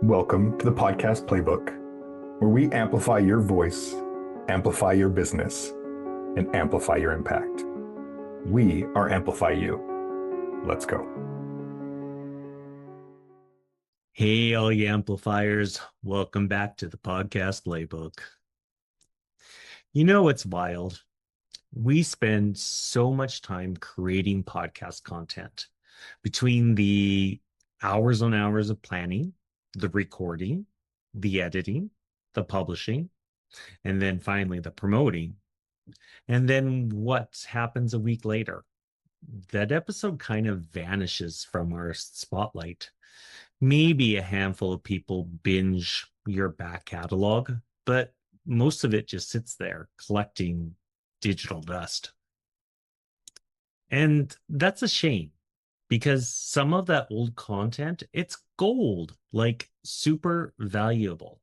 Welcome to the podcast playbook, where we amplify your voice, amplify your business, and amplify your impact. We are AmplifYou. Let's go. Hey, all you amplifiers. Welcome back to the podcast playbook. You know what's wild? We spend so much time creating podcast content between the hours on hours of planning, the recording, the editing, the publishing, and then finally the promoting. And then what happens a week later? That episode kind of vanishes from our spotlight. Maybe a handful of people binge your back catalog, but most of it just sits there collecting digital dust. And that's a shame because some of that old content, it's gold, like super valuable.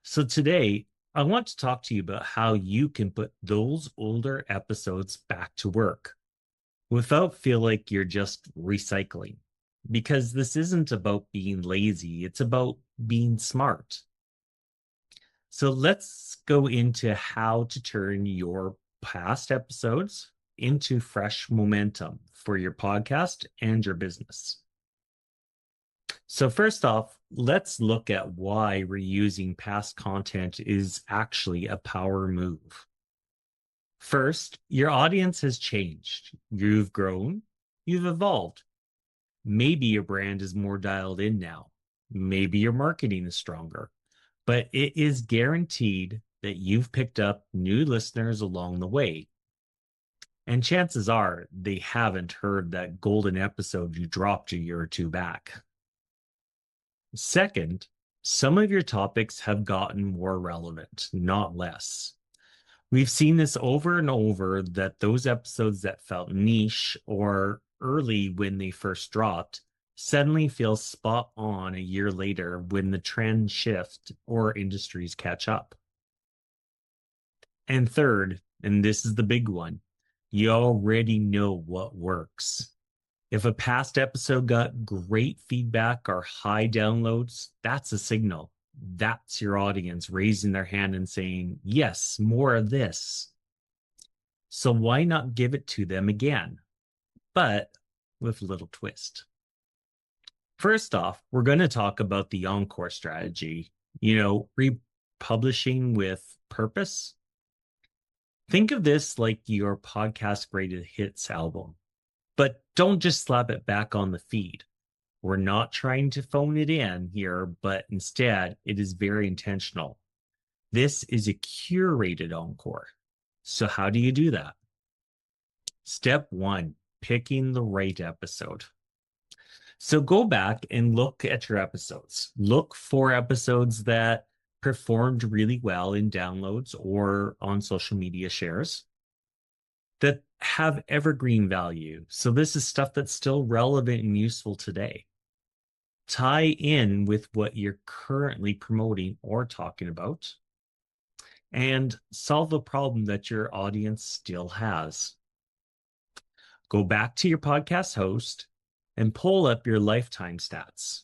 So today, I want to talk to you about how you can put those older episodes back to work without feel like you're just recycling. Because this isn't about being lazy, it's about being smart. So let's go into how to turn your past episodes into fresh momentum for your podcast and your business. So first off, let's look at why reusing past content is actually a power move. First, your audience has changed. You've grown, you've evolved. Maybe your brand is more dialed in now. Maybe your marketing is stronger, but it is guaranteed that you've picked up new listeners along the way. And chances are they haven't heard that golden episode you dropped a year or two back. Second, some of your topics have gotten more relevant, not less. We've seen this over and over that those episodes that felt niche or early when they first dropped suddenly feel spot on a year later when the trends shift or industries catch up. And third, and this is the big one, you already know what works. If a past episode got great feedback or high downloads, that's a signal. That's your audience raising their hand and saying, yes, more of this. So why not give it to them again, but with a little twist? First off, we're going to talk about the encore strategy, republishing with purpose. Think of this like your podcast graded hits album, but don't just slap it back on the feed. We're not trying to phone it in here, but instead it is very intentional. This is a curated encore. So how do you do that? Step one, picking the right episode. So go back and look at your episodes. Look for episodes that performed really well in downloads or on social media shares that have evergreen value. So this is stuff that's still relevant and useful today. Tie in with what you're currently promoting or talking about and solve a problem that your audience still has. Go back to your podcast host and pull up your lifetime stats.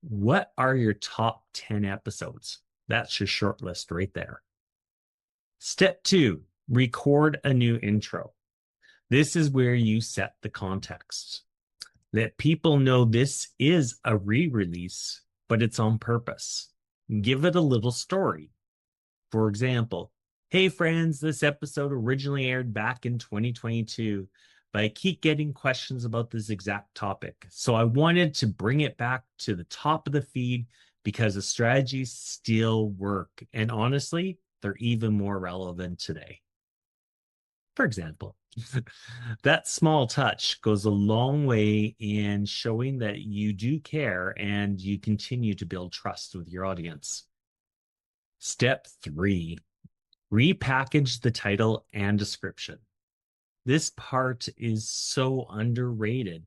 What are your top 10 episodes? That's your short list right there. Step two, record a new intro. This is where you set the context. Let people know this is a re-release, but it's on purpose. Give it a little story. For example, hey friends, this episode originally aired back in 2022, but I keep getting questions about this exact topic. So I wanted to bring it back to the top of the feed because the strategies still work. And honestly, they're even more relevant today. For example, that small touch goes a long way in showing that you do care and you continue to build trust with your audience. Step three, repackage the title and description. This part is so underrated.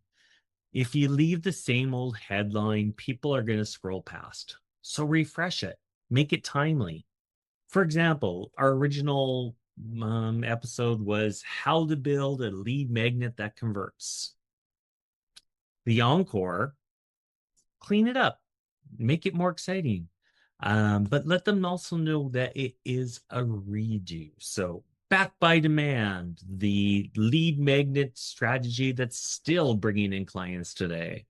If you leave the same old headline, people are going to scroll past. So refresh it, make it timely. For example, our original episode was how to build a lead magnet that converts. The encore, clean it up. Make it more exciting. But let them also know that it is a redo. So backed by demand, the lead magnet strategy that's still bringing in clients today.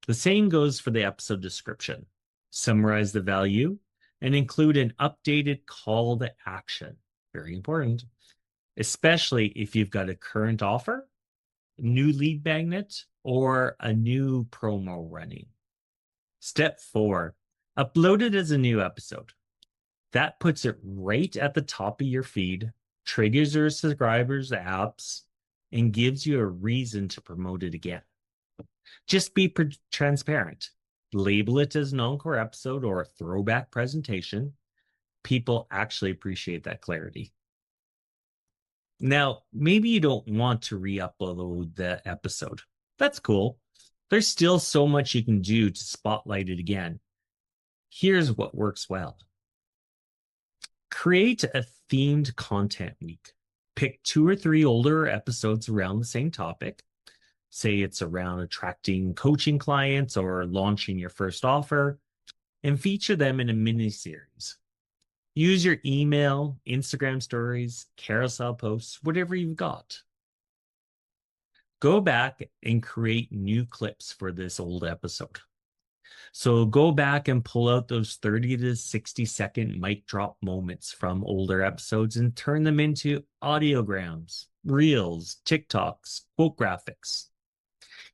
The same goes for the episode description. Summarize the value and include an updated call to action. Very important, especially if you've got a current offer, new lead magnet, or a new promo running. Step 4, upload it as a new episode. That puts it right at the top of your feed, triggers your subscribers' apps, and gives you a reason to promote it again. Just be transparent. Label it as an encore episode or a throwback presentation. People actually appreciate that clarity. Now, maybe you don't want to re-upload the episode. That's cool. There's still so much you can do to spotlight it again. Here's what works well. Create a themed content week. Pick 2 or 3 older episodes around the same topic. Say it's around attracting coaching clients or launching your first offer, and feature them in a mini series. Use your email, Instagram stories, carousel posts, whatever you've got. Go back and create new clips for this old episode. So go back and pull out those 30 to 60 second mic drop moments from older episodes and turn them into audiograms, reels, TikToks, quote graphics.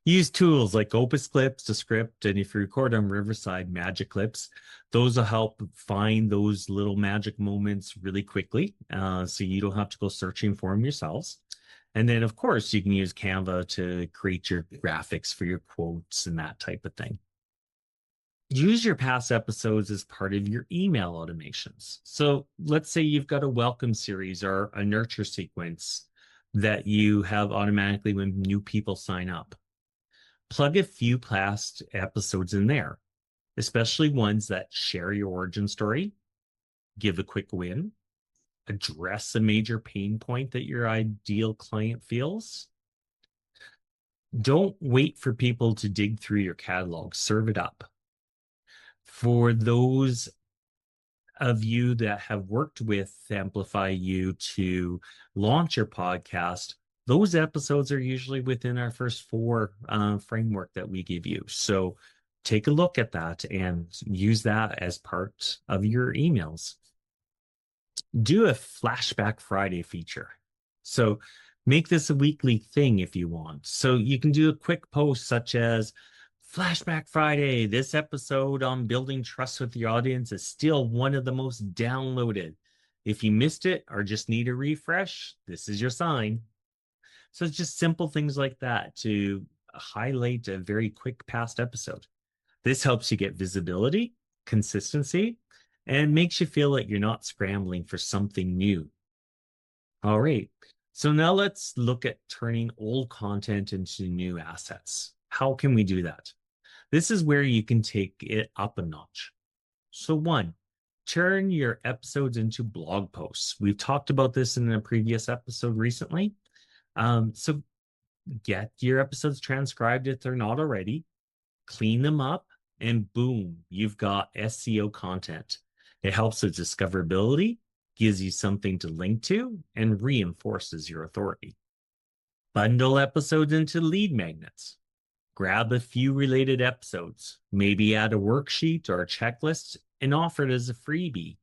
Use tools like Opus Clips to script, and if you record on Riverside, Magic Clips, those will help find those little magic moments really quickly, so you don't have to go searching for them yourselves. And then, of course, you can use Canva to create your graphics for your quotes and that type of thing. Use your past episodes as part of your email automations. So let's say you've got a welcome series or a nurture sequence that you have automatically when new people sign up. Plug a few past episodes in there, especially ones that share your origin story, give a quick win, address a major pain point that your ideal client feels. Don't wait for people to dig through your catalog. Serve it up. For those of you that have worked with AmplifYou to launch your podcast, those episodes are usually within our first 4 framework that we give you. So take a look at that and use that as part of your emails. Do a Flashback Friday feature. So make this a weekly thing if you want. So you can do a quick post such as, Flashback Friday, this episode on building trust with your audience is still one of the most downloaded. If you missed it or just need a refresh, this is your sign. So it's just simple things like that to highlight a very quick past episode. This helps you get visibility, consistency, and makes you feel like you're not scrambling for something new. All right, so now let's look at turning old content into new assets. How can we do that? This is where you can take it up a notch. So 1, turn your episodes into blog posts. We've talked about this in a previous episode recently. So get your episodes transcribed if they're not already, clean them up, and boom, you've got SEO content. It helps with discoverability, gives you something to link to, and reinforces your authority. Bundle episodes into lead magnets. Grab a few related episodes, maybe add a worksheet or a checklist, and offer it as a freebie,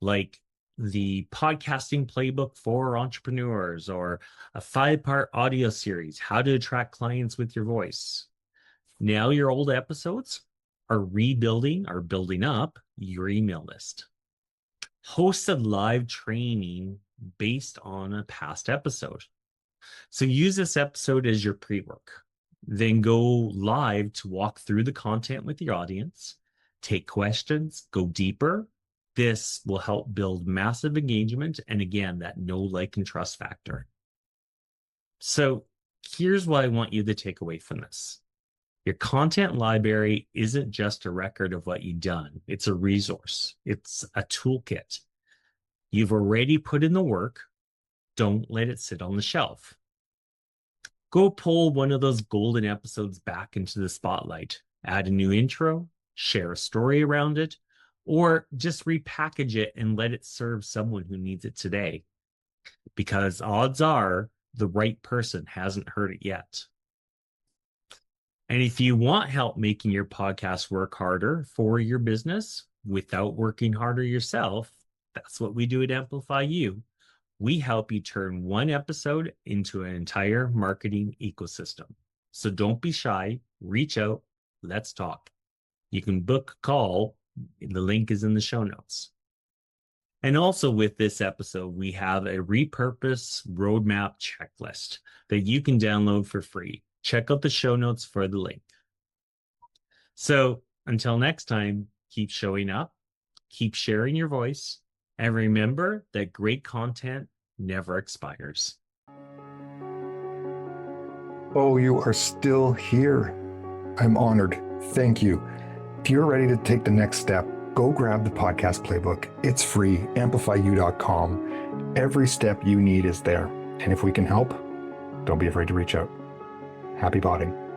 like the podcasting playbook for entrepreneurs or a 5-part audio series, how to attract clients with your voice. Now your old episodes are rebuilding or building up your email list. Host a live training based on a past episode. So use this episode as your pre-work. Then go live to walk through the content with your audience, take questions, go deeper. This will help build massive engagement and, again, that know, like, and trust factor. So here's what I want you to take away from this. Your content library isn't just a record of what you've done. It's a resource. It's a toolkit. You've already put in the work. Don't let it sit on the shelf. Go pull one of those golden episodes back into the spotlight. Add a new intro, share a story around it, or just repackage it and let it serve someone who needs it today. Because odds are the right person hasn't heard it yet. And if you want help making your podcast work harder for your business without working harder yourself, that's what we do at AmplifYou. We help you turn one episode into an entire marketing ecosystem. So don't be shy, reach out, let's talk. You can book a call. The link is in the show notes. And also with this episode, we have a repurpose roadmap checklist that you can download for free. Check out the show notes for the link. So until next time, keep showing up, keep sharing your voice, and remember that great content never expires. Oh, you are still here. I'm honored. Thank you. If you're ready to take the next step, go grab the podcast playbook. It's free, AmplifyYou.com. Every step you need is there. And if we can help, don't be afraid to reach out. Happy botting.